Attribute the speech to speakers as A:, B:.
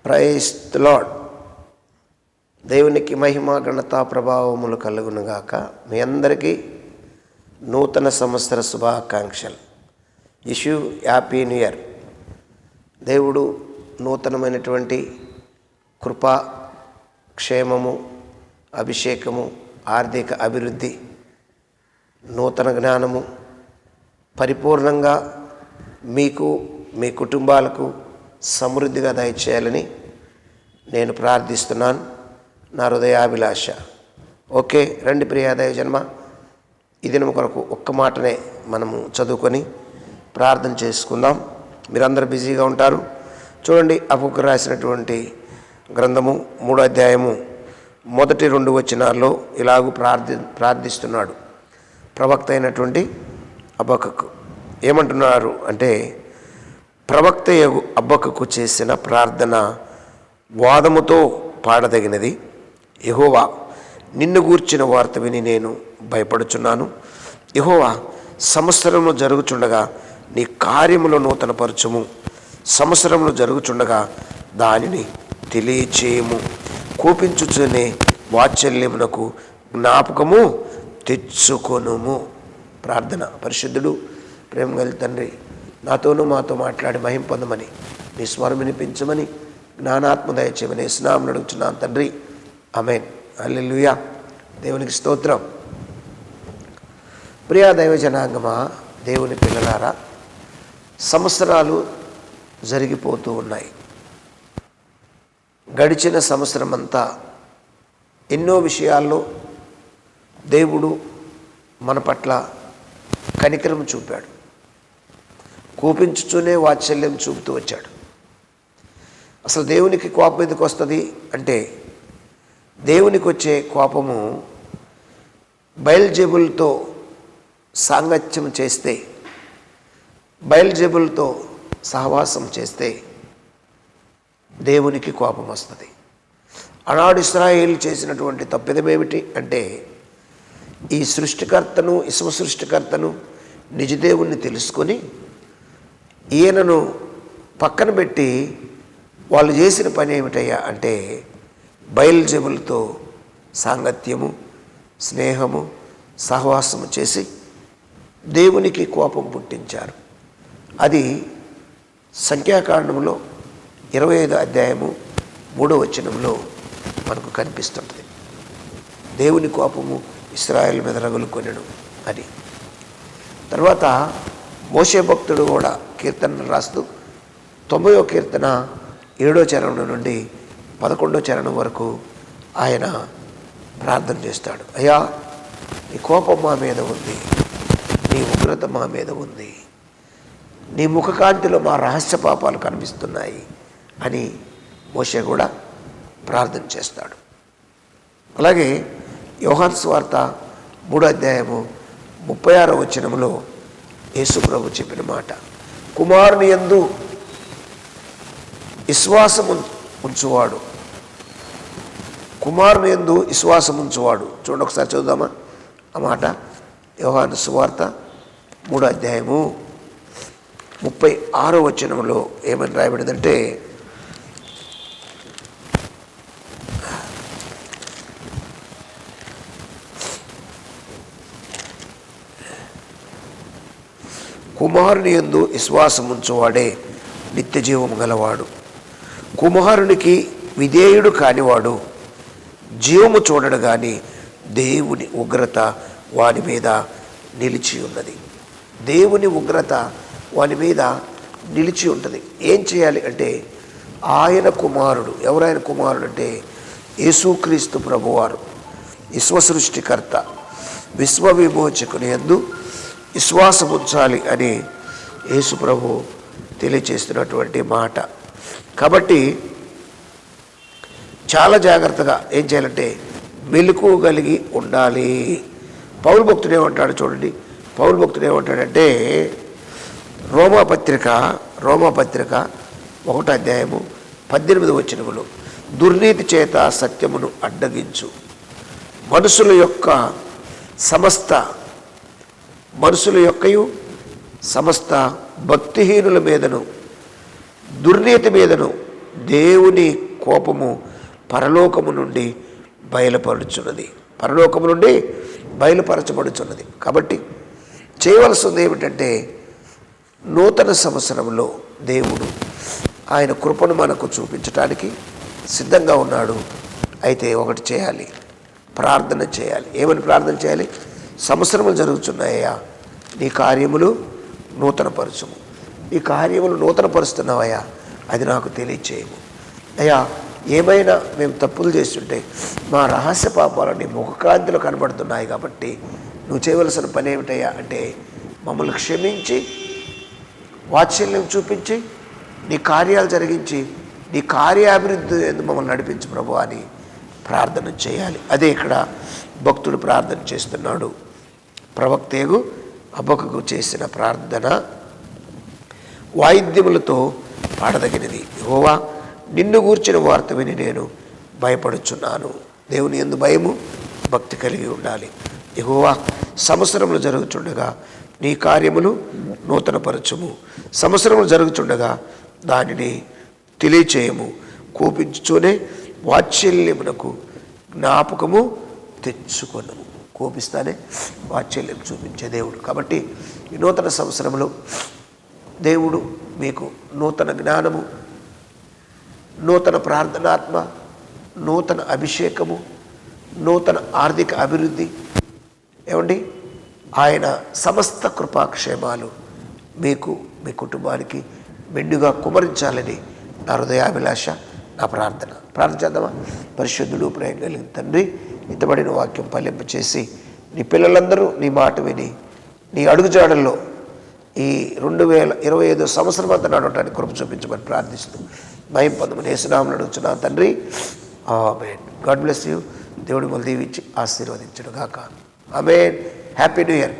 A: Praise the lord. దేవునికి మహిమ ఘనత ప్రభావములు కలుగునుగాక. మీ అందరికీ నూతన సంవత్సర శుభాకాంక్షలు. Issue happy new year. దేవుడు నూతనమైనటువంటి కృప, క్షేమము, అభిషేకము, ఆర్థిక అభివృద్ధి, నూతన జ్ఞానము పరిపూర్ణంగా మీకు, మీ కుటుంబాలకు సమృద్ధిగా దయచేయాలని నేను ప్రార్థిస్తున్నాను. నా హృదయాభిలాష. ఓకే, రండి ప్రియ దైవజన్మ, ఈ దినం కొరకు ఒక్క మాటనే మనము చదువుకొని ప్రార్థన చేసుకుందాం. మీరందరూ బిజీగా ఉంటారు. చూడండి, హబక్కూకు రాసినటువంటి గ్రంథము 3వ అధ్యాయము మొదటి 2 వచనాల్లో ఇలాగూ ప్రార్థిస్తున్నాడు ప్రవక్త అయినటువంటి హబక్కూకు. ఏమంటున్నారు అంటే, ప్రవక్త హబక్కూకు చేసిన ప్రార్థన వాదముతో పాడదగినది. యెహోవా, నిన్ను గూర్చిన వార్త విని నేను భయపడుచున్నాను. యెహోవా, సంవత్సరములు జరుగుచుండగా నీ కార్యములు నూతనపరచుము. సంవత్సరములు జరుగుచుండగా దానిని తెలియచేయము. కోపించుచునే వాత్సల్యమునకు జ్ఞాపకము తెచ్చుకొనుము. ప్రార్థన. పరిశుద్ధుడు, ప్రేమ గల తండ్రి, నాతోనూ మాతో మాట్లాడి మహిమ పొందమని, నీ స్వరం వినిపించమని, జ్ఞానాత్మ దయచేయమని యేసునామమున అడుగుచున్నాను తండ్రి. ఆమేన్. హల్లెలూయా. దేవునికి స్తోత్రం. ప్రియా దైవ జనాంగమా, దేవుని పిల్లలారా, సంవత్సరాలు జరిగిపోతూ ఉన్నాయి. గడిచిన సంవత్సరం అంతా ఎన్నో విషయాల్లో దేవుడు మన పట్ల కనికరం చూపాడు. కోపించుతూనే వాత్సల్యం చూపుతూ వచ్చాడు. అసలు దేవునికి కోపం ఎందుకు వస్తుంది అంటే, దేవునికి వచ్చే కోపము బయల్జెబుల్తో సాంగత్యం చేస్తే, బయల్జెబుల్తో సహవాసం చేస్తే దేవునికి కోపం వస్తుంది. ఆనాడు ఇశ్రాయేలు చేసినటువంటి తప్పిదమేమిటి అంటే, ఈ సృష్టికర్తను, విశ్వ సృష్టికర్తను, నిజదేవుణ్ణి తెలుసుకొని ఈయనను పక్కన పెట్టి వాళ్ళు చేసిన పని ఏమిటయ్యా అంటే, బయల్జెబుల్తో సాంగత్యము, స్నేహము, సహవాసము చేసి దేవునికి కోపం పుట్టించారు. అది సంఖ్యాకాండంలో 25వ అధ్యాయము 3వ వచనంలో మనకు కనిపిస్తుంటుంది. దేవుని కోపము ఇశ్రాయేలు మీద రగులుకొనెను అని. తర్వాత మోషే భక్తుడు కూడా కీర్తన రాస్తూ 90వ కీర్తన 7వ చరణం నుండి 11వ చరణం వరకు ఆయన ప్రార్థన చేస్తాడు. అయ్యా, నీ కోపం మా మీద ఉంది, నీ ఉగ్రత మా మీద ఉంది, నీ ముఖకాంతిలో మా రహస్య పాపాలు కనిపిస్తున్నాయి అని మోషే కూడా ప్రార్థన చేస్తాడు. అలాగే యోహాను సువార్త 3వ అధ్యాయము 36వ వచనంలో యేసు ప్రభు చెప్పిన మాట, కుమారుని యందు విశ్వాసం ఉంచువాడు, కుమారుని యందు విశ్వాసం ఉంచువాడు. చూడండి, ఒకసారి చదువుదామా ఆ మాట. యోహాను సువార్త 3వ అధ్యాయము 36వ వచనంలో ఏమని రాయబడిందంటే, కుమారుని యందు విశ్వాసం ఉంచువాడే నిత్య జీవము గలవాడు. కుమారునికి విధేయుడు కానివాడు జీవము చూడడు కానీ దేవుని ఉగ్రత వాని మీద నిలిచి ఉన్నది. దేవుని ఉగ్రత వాని మీద నిలిచి ఉంటుంది. ఏం చేయాలి అంటే, ఆయన కుమారుడు, ఎవరైన కుమారుడు అంటే యేసుక్రీస్తు ప్రభువారు, విశ్వ సృష్టికర్త, విశ్వ విమోచకుని యందు విశ్వాసం ఉంచాలి అని యేసు ప్రభు తెలియచేస్తున్నటువంటి మాట. కాబట్టి చాలా జాగ్రత్తగా ఏం చేయాలంటే మెలకువ కలిగి ఉండాలి. పౌలు భక్తుడు ఏమంటాడు చూడండి. పౌలు భక్తుడు ఏమంటాడంటే, రోమాపత్రిక 1వ అధ్యాయము 18వ వచనములో, దుర్నీతి చేత సత్యమును అడ్డగించు మనుషుల యొక్కయు సమస్త భక్తిహీనుల మీదను దుర్నీతి మీదను దేవుని కోపము పరలోకము నుండి బయలుపరుచున్నది, పరలోకము నుండి బయలుపరచబడుచున్నది. కాబట్టి చేయవలసింది ఏమిటంటే, నూతన సంవత్సరంలో దేవుడు ఆయన కృపను మనకు చూపించడానికి సిద్ధంగా ఉన్నాడు. అయితే ఒకటి చేయాలి, ప్రార్థన చేయాలి. ఏమని ప్రార్థన చేయాలి? సంవత్సరములు జరుగుతున్నాయ్యా, నీ కార్యములు నూతనపరచుము. నీ కార్యములు నూతనపరుస్తున్నావయ్యా, అది నాకు తెలియచేయము. అయ్యా, ఏమైనా మేము తప్పులు చేస్తుంటే మా రహస్య పాపాలు నీ ముఖకాంతిలో కనబడుతున్నాయి. కాబట్టి నువ్వు చేయవలసిన పని ఏమిటయ్యా అంటే, మమ్మల్ని క్షమించి, వాత్సల్యం చూపించి, నీ కార్యాలు జరిగించి, నీ కార్యాభివృద్ధి ఎందుకు మమ్మల్ని నడిపించు ప్రభు అని ప్రార్థన చేయాలి. అదే ఇక్కడ భక్తుడు ప్రార్థన చేస్తున్నాడు. ప్రవక్తేగు హబక్కకు చేసిన ప్రార్థన వాయిద్యములతో పాడదగినది. యెహోవా, నిన్ను గూర్చిన వార్త విని నేను భయపడుచున్నాను. దేవుని యందు భయము, భక్తి కలిగి ఉండాలి. యెహోవా, సంవత్సరములు జరుగుచుండగా నీ కార్యములు నూతనపరచుము. సంవత్సరములు జరుగుచుండగా దానిని తెలియచేయము. కోపించుతూనే వాత్సల్యమునకు జ్ఞాపకము తెచ్చుకొనము. కోపిస్తానే వాత్సల్యం చూపించే దేవుడు. కాబట్టి ఈ నూతన సంవత్సరంలో దేవుడు మీకు నూతన జ్ఞానము, నూతన ప్రార్థనాత్మ, నూతన అభిషేకము, నూతన ఆర్థిక అభివృద్ధి, ఏమండి, ఆయన సమస్త కృపాక్షేమాలు మీకు, మీ కుటుంబానికి మెండుగా కుమరించాలని నా హృదయాభిలాష, నా ప్రార్థన. ప్రార్థన చేద్దామా? పరిశుద్ధుడు, ప్రేమ కలిగిన తండ్రి, ఇంతబడిన వాక్యం ఫలింపచేసి నీ పిల్లలందరూ నీ మాట విని నీ అడుగుజాడల్లో ఈ 2025 సంవత్సరం అంతా నడవటానికి కృప చూపించమని ప్రార్థిస్తూ మహిమ పొందమని యేసునామములో అడుగుచున్నాను తండ్రి. ఆమేన్. God bless you. దేవుడు మిమ్మల్ని దీవించి ఆశీర్వదించును గాక. ఆమేన్. Happy new year.